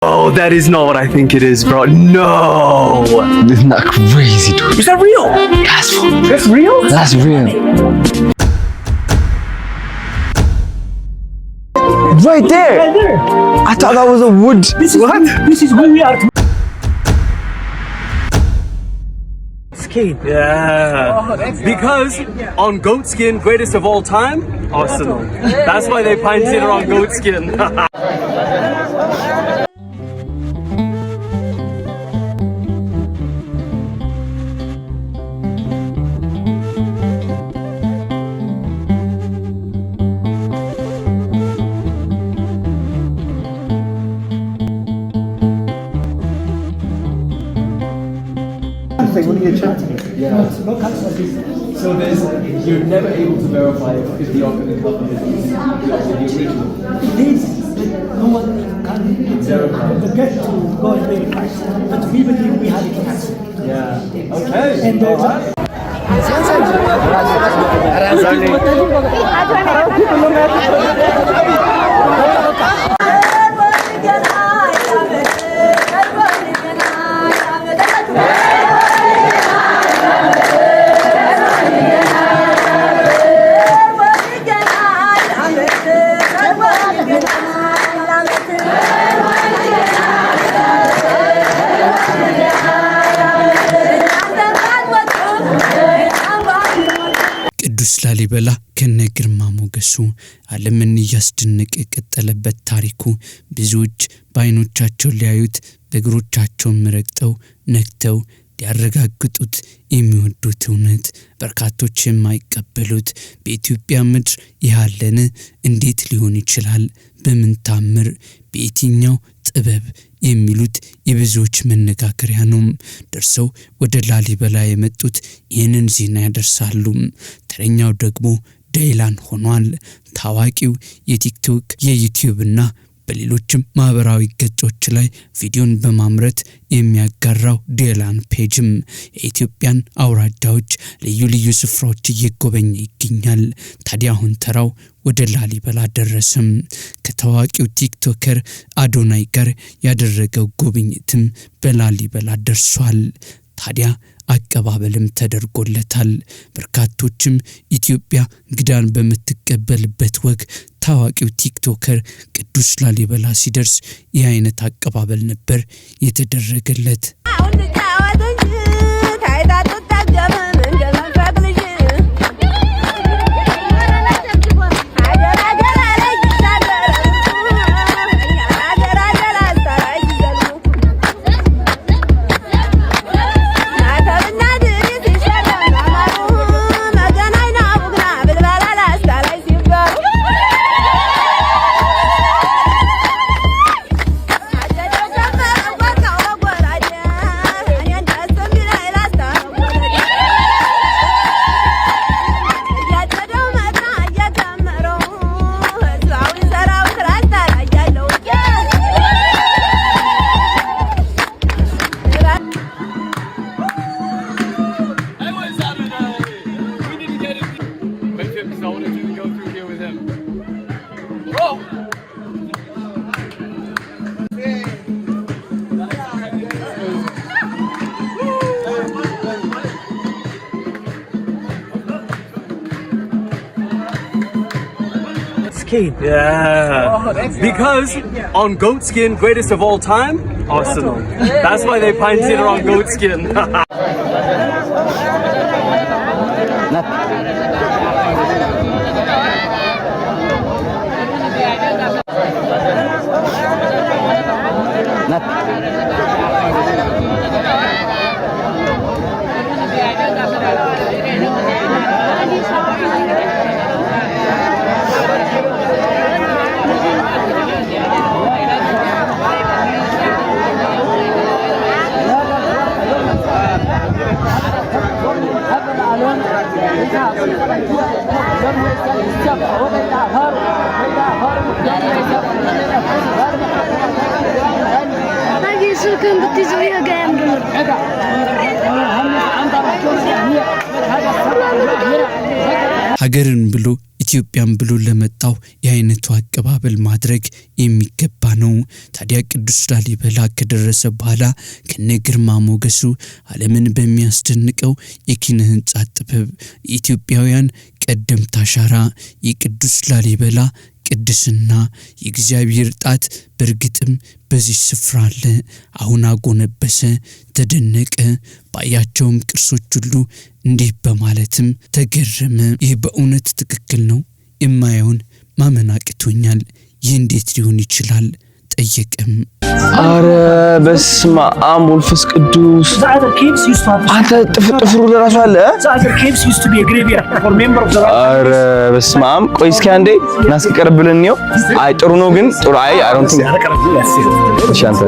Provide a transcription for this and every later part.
Oh, that is not what I think it is, bro. No! Isn't that crazy, dude? Is that real? That's real? That's real. Right there! Right there! I thought that was a wood. This is who we are. Skin. Yeah. Because on goat skin, greatest of all time, Arsenal. That's why they painted it on goat skin. So you're never able to verify if the Ark cover is the original. This, no one can get to go and verify. But we believe we have it cancelled. Yeah. Okay. And ቅዱስ ላሊበላ ከነግርማ ሞገሱ ዓለምን ያስደነቀ የቀጠለበት ታሪኩ ብዙዎች በአይኖቻቸው ሊያዩት በእግሮቻቸው ረግጠው ነክተው ያረጋግጡት የሚወዱት እውነት በርካቶች የማይቀበሉት በኢትዮጵያ ምድር ያለን እንዴት ሊሆን ይችላል በምን ታምር በየትኛው ጥበብ የሚሉት የብዙዎች መነጋገሪያ ነው። ደርሰው ወደ ላሊበላ የመጡት ይህንን ዜና ያደርሳሉ። ተረኛው ደግሞ ዴይላን ሆኗል። ታዋቂው የቲክቶክ የዩቲዩብና በሌሎችም ማህበራዊ ገጾች ላይ ቪዲዮን በማምረት የሚያጋራው ዴይላን ፔጅም የኢትዮጵያን አውራጃዎች ልዩ ልዩ ስፍራዎች እየጎበኘ ይገኛል። ታዲያ አሁን ተራው ወደ ላሊበላ ደረሰም። ከታዋቂው ቲክቶከር አዶናይ ጋር ያደረገው ጉብኝትም በላሊበላ ደርሷል። ታዲያ አቀባበልም ተደርጎለታል። በርካቶችም ኢትዮጵያ እንግዳን በምትቀበልበት ወግ ታዋቂው ቲክቶከር ቅዱስ ላሊበላ ሲደርስ የአይነት አቀባበል ነበር የተደረገለት። Yeah. Because on goat skin, greatest of all time, Arsenal. That's why they painted it on goat skin. ሀገርን ብሎ ኢትዮጵያን ብሎ ለመጣው የአይነቱ አቀባበል ማድረግ የሚገባ ነው። ታዲያ ቅዱስ ላሊበላ ከደረሰ በኋላ ከነግርማ ሞገሱ ዓለምን በሚያስደንቀው የኪነ ህንጻ ጥበብ ኢትዮጵያውያን ቀደምት አሻራ የቅዱስ ላሊበላ ቅድስና የእግዚአብሔር ጣት በርግጥም በዚህ ስፍራ አለ። አሁን አጎነበሰ፣ ተደነቀ። ባያቸውም ቅርሶች ሁሉ እንዲህ በማለትም ተገረመ። ይህ በእውነት ትክክል ነው፣ የማየውን ማመን አቅቶኛል። ይህ እንዴት ሊሆን ይችላል? ጠየቀም። አረ በስመ አብ ወልፈስ ቅዱስ አንተ ጥፍሩ ለራሱ አለ። አረ በስመ አብ ቆይ እስኪ አንዴ ናስቀርብ ብለን ነው። አይ ጥሩ ነው ግን ጥሩ አይ ዶንት እሺ አንተ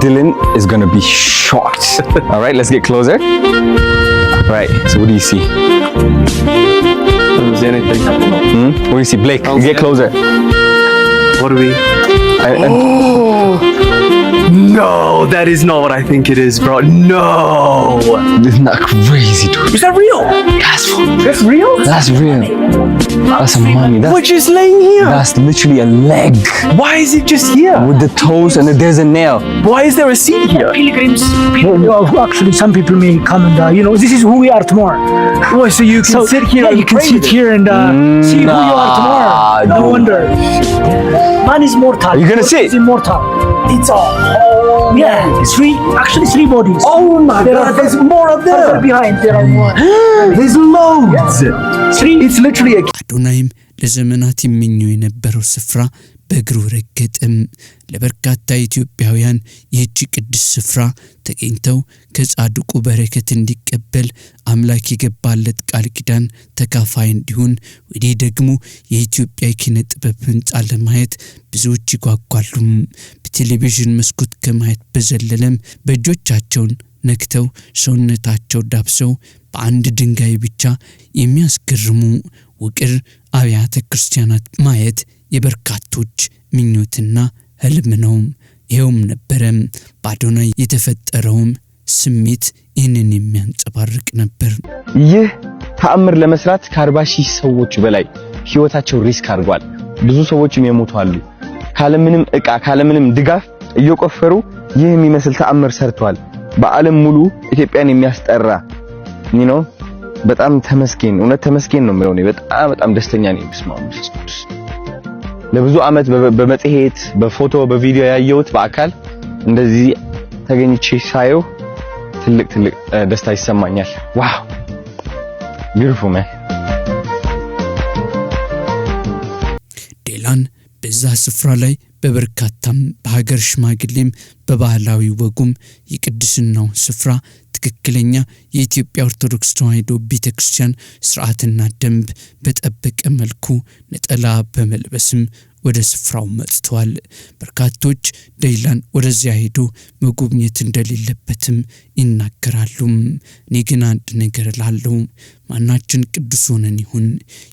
Dylan is going to be shocked. All right, let's get closer. All right, so what do you see? I don't see anything. What do you see? Blake, get closer. What do we... No, that is not what I think it is, bro. No. Isn't that crazy, dude? Is that real? That's real? That's real. That's a mummy. We're just laying here. That's literally a leg. Why is it just here? With the toes and there's a nail. Why is there a seat here? Pilgrims, actually some people may come and, this is who we are tomorrow. Oh, so you can sit here and you can sit here and see who you are tomorrow. No wonder. Man is mortal. You're gonna sit? Is immortal. It's all. Three bodies. Oh my God, there's more of them. Behind there are more. There's loads. It's literally a... አዶናይም ለዘመናት የሚመኘው የነበረው ስፍራ በእግሩ ረገጠም። ለበርካታ ኢትዮጵያውያን ይህች ቅዱስ ስፍራ ተገኝተው ከጻድቁ በረከት እንዲቀበል አምላክ የገባለት ቃል ኪዳን ተካፋይ እንዲሆን ወዲህ ደግሞ የኢትዮጵያ ኪነ ጥበብ ህንጻ ለማየት ብዙዎች ይጓጓሉ። በቴሌቪዥን መስኮት ከማየት በዘለለም በእጆቻቸው ነክተው ሰውነታቸው ዳብሰው በአንድ ድንጋይ ብቻ የሚያስገርሙ ውቅር አብያተ ክርስቲያናት ማየት የበርካቶች ምኞትና ህልም ነው። ይሄውም ነበረ በአዶናይ የተፈጠረውም ስሜት ይህንን የሚያንጸባርቅ ነበር። ይህ ተአምር ለመስራት ከ40,000 ሰዎች በላይ ህይወታቸው ሪስክ አድርጓል። ብዙ ሰዎችም የሞቱ አሉ። ካለምንም ዕቃ ካለምንም ድጋፍ እየቆፈሩ ይህ የሚመስል ተአምር ሰርተዋል። በዓለም ሙሉ ኢትዮጵያን የሚያስጠራ በጣም ተመስገን፣ እውነት ተመስገን ነው የምለው። በጣም ደስተኛ ነኝ። በስመ አብ ወመንፈስ ቅዱስ ለብዙ አመት በመጽሔት በፎቶ በቪዲዮ ያየሁት በአካል እንደዚህ ተገኝቼ ሳየው ትልቅ ደስታ ይሰማኛል። ዋው ቢዩቲፉል ማን። ዴላን በዛ ስፍራ ላይ በበርካታም በሀገር ሽማግሌም በባህላዊ ወጉም የቅድስናው ስፍራ ትክክለኛ የኢትዮጵያ ኦርቶዶክስ ተዋሕዶ ቤተክርስቲያን ሥርዓትና ደንብ በጠበቀ መልኩ ነጠላ በመልበስም ወደ ስፍራው መጥተዋል። በርካቶች ዴላን ወደዚያ ሄዶ መጎብኘት እንደሌለበትም ይናገራሉ። እኔ ግን አንድ ነገር እላለሁ፣ ማናችን ቅዱስ ሆነን ይሁን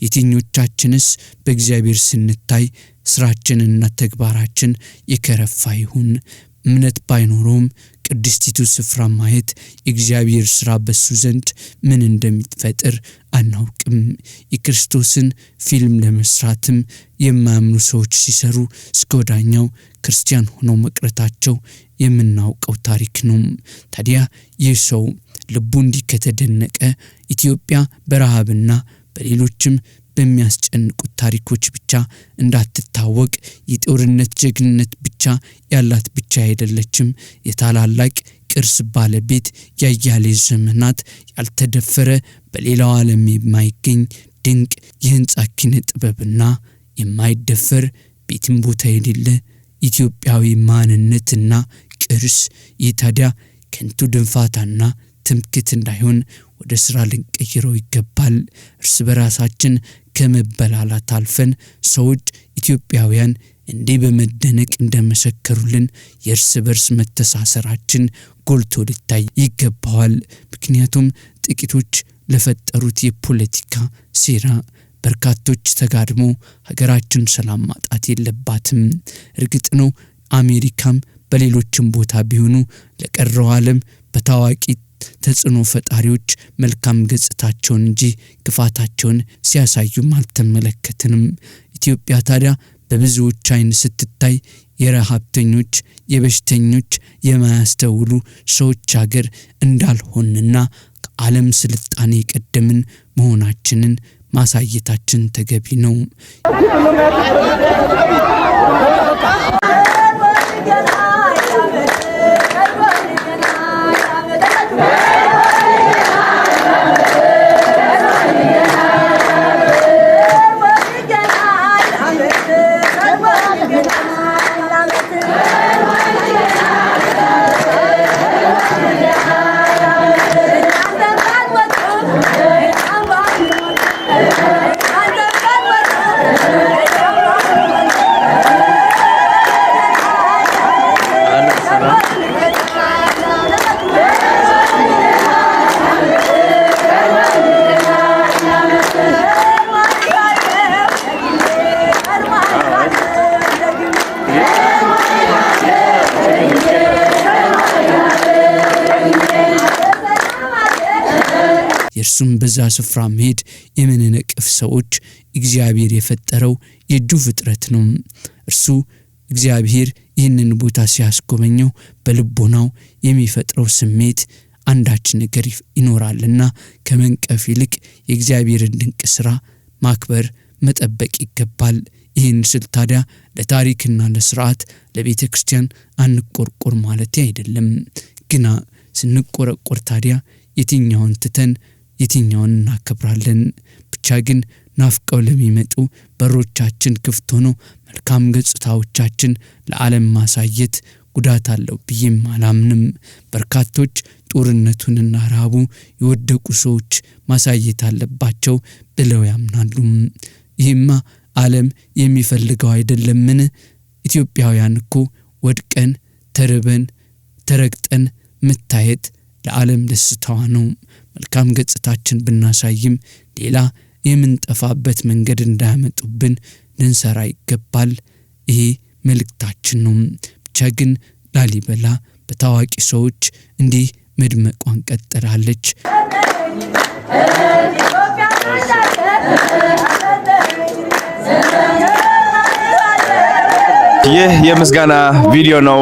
የትኞቻችንስ በእግዚአብሔር ስንታይ ስራችንና ተግባራችን የከረፋ ይሁን እምነት ባይኖረውም ቅድስቲቱ ስፍራ ማየት የእግዚአብሔር ሥራ በሱ ዘንድ ምን እንደሚፈጠር አናውቅም። የክርስቶስን ፊልም ለመስራትም የማያምኑ ሰዎች ሲሰሩ እስከወዳኛው ክርስቲያን ሆነው መቅረታቸው የምናውቀው ታሪክ ነው። ታዲያ ይህ ሰው ልቡ እንዲህ ከተደነቀ ኢትዮጵያ በረሃብና በሌሎችም በሚያስጨንቁት ታሪኮች ብቻ እንዳትታወቅ የጦርነት ጀግንነት ብቻ ያላት ብቻ አይደለችም። የታላላቅ ቅርስ ባለቤት ያያሌ ዘመናት ያልተደፈረ በሌላው ዓለም የማይገኝ ድንቅ የህንጻ ኪነ ጥበብና የማይደፈር ቤትም ቦታ የሌለ ኢትዮጵያዊ ማንነትና ቅርስ ይታዲያ ከንቱ ድንፋታና ትምክት እንዳይሆን ወደ ስራ ልንቀይረው ይገባል። እርስ በራሳችን ከመበላላት አልፈን ሰዎች ኢትዮጵያውያን እንዲህ በመደነቅ እንደመሰከሩልን የእርስ በርስ መተሳሰራችን ጎልቶ ሊታይ ይገባዋል። ምክንያቱም ጥቂቶች ለፈጠሩት የፖለቲካ ሴራ በርካቶች ተጋድሞ ሀገራችን ሰላም ማጣት የለባትም። እርግጥ ነው አሜሪካም በሌሎችም ቦታ ቢሆኑ ለቀረው ዓለም በታዋቂ ተጽዕኖ ፈጣሪዎች መልካም ገጽታቸውን እንጂ ክፋታቸውን ሲያሳዩም አልተመለከትንም። ኢትዮጵያ ታዲያ በብዙዎች አይን ስትታይ የረሃብተኞች፣ የበሽተኞች፣ የማያስተውሉ ሰዎች ሀገር እንዳልሆንና ከዓለም ስልጣኔ የቀደምን መሆናችንን ማሳየታችን ተገቢ ነው። የእርሱም በዛ ስፍራ መሄድ የምንነቅፍ ሰዎች እግዚአብሔር የፈጠረው የእጁ ፍጥረት ነው። እርሱ እግዚአብሔር ይህንን ቦታ ሲያስጎበኘው በልቦናው የሚፈጥረው ስሜት አንዳች ነገር ይኖራልና ከመንቀፍ ይልቅ የእግዚአብሔርን ድንቅ ስራ ማክበር መጠበቅ ይገባል። ይህን ስል ታዲያ ለታሪክና ለስርዓት ለቤተ ክርስቲያን አንቆርቆር ማለት አይደለም። ግና ስንቆረቆር ታዲያ የትኛውን ትተን የትኛውን እናከብራለን? ብቻ ግን ናፍቀው ለሚመጡ በሮቻችን ክፍት ሆኖ መልካም ገጽታዎቻችን ለዓለም ማሳየት ጉዳት አለው ብዬም አላምንም። በርካቶች ጦርነቱንና ረሃቡ የወደቁ ሰዎች ማሳየት አለባቸው ብለው ያምናሉ። ይህማ ዓለም የሚፈልገው አይደለምን? ኢትዮጵያውያን እኮ ወድቀን ተርበን ተረግጠን መታየት ለዓለም ደስታዋ ነው። መልካም ገጽታችን ብናሳይም ሌላ የምንጠፋበት መንገድ እንዳያመጡብን ልንሰራ ይገባል። ይሄ መልእክታችን ነው። ብቻ ግን ላሊበላ በታዋቂ ሰዎች እንዲህ መድመቋን ቀጥላለች። ይህ የምስጋና ቪዲዮ ነው።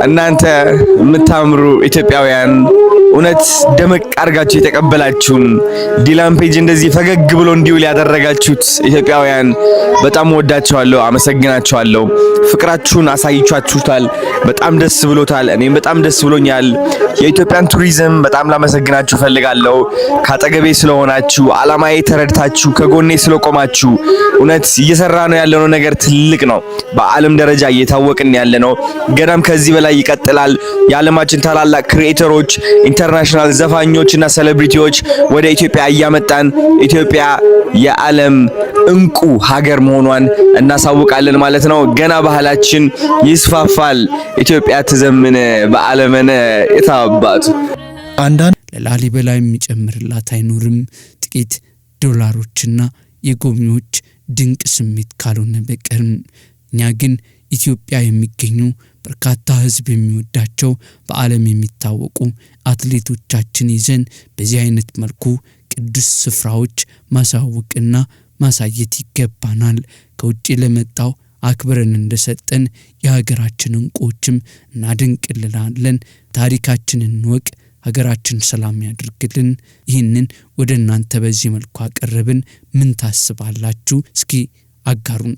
እናንተ የምታምሩ ኢትዮጵያውያን እውነት ደመቅ አርጋችሁ የተቀበላችሁን ዲላን ፔጅ እንደዚህ ፈገግ ብሎ እንዲውል ያደረጋችሁት ኢትዮጵያውያን በጣም ወዳችኋለሁ፣ አመሰግናችኋለሁ። ፍቅራችሁን አሳይቻችሁታል። በጣም ደስ ብሎታል። እኔም በጣም ደስ ብሎኛል። የኢትዮጵያን ቱሪዝም በጣም ላመሰግናችሁ ፈልጋለሁ። ካጠገቤ ስለሆናችሁ፣ አላማዬ ተረድታችሁ ከጎኔ ስለቆማችሁ እውነት እየሰራ ነው ያለነው ነገር ትልቅ ነው። በዓለም ደረጃ እየታወቅን ያለነው ገናም ከዚህ በላይ ይቀጥላል። የዓለማችን ታላላቅ ክሪኤተሮች ኢንተርናሽናል ዘፋኞችና ሴሌብሪቲዎች ወደ ኢትዮጵያ እያመጣን ኢትዮጵያ የዓለም እንቁ ሀገር መሆኗን እናሳውቃለን ማለት ነው። ገና ባህላችን ይስፋፋል። ኢትዮጵያ ትዘምን በዓለመነ የታባቱ አንዳንድ ለላሊበላ የሚጨምርላት አይኖርም ጥቂት ዶላሮችና የጎብኚዎች ድንቅ ስሜት ካልሆነ በቀር። እኛ ግን ኢትዮጵያ የሚገኙ በርካታ ሕዝብ የሚወዳቸው በዓለም የሚታወቁ አትሌቶቻችን ይዘን በዚህ አይነት መልኩ ቅዱስ ስፍራዎች ማሳወቅና ማሳየት ይገባናል። ከውጪ ለመጣው አክብረን እንደሰጠን የሀገራችን እንቁዎችም እናድንቅልናለን። ታሪካችንን እንወቅ። ሀገራችን ሰላም ያድርግልን። ይህንን ወደ እናንተ በዚህ መልኩ አቀረብን። ምን ታስባላችሁ? እስኪ አጋሩን።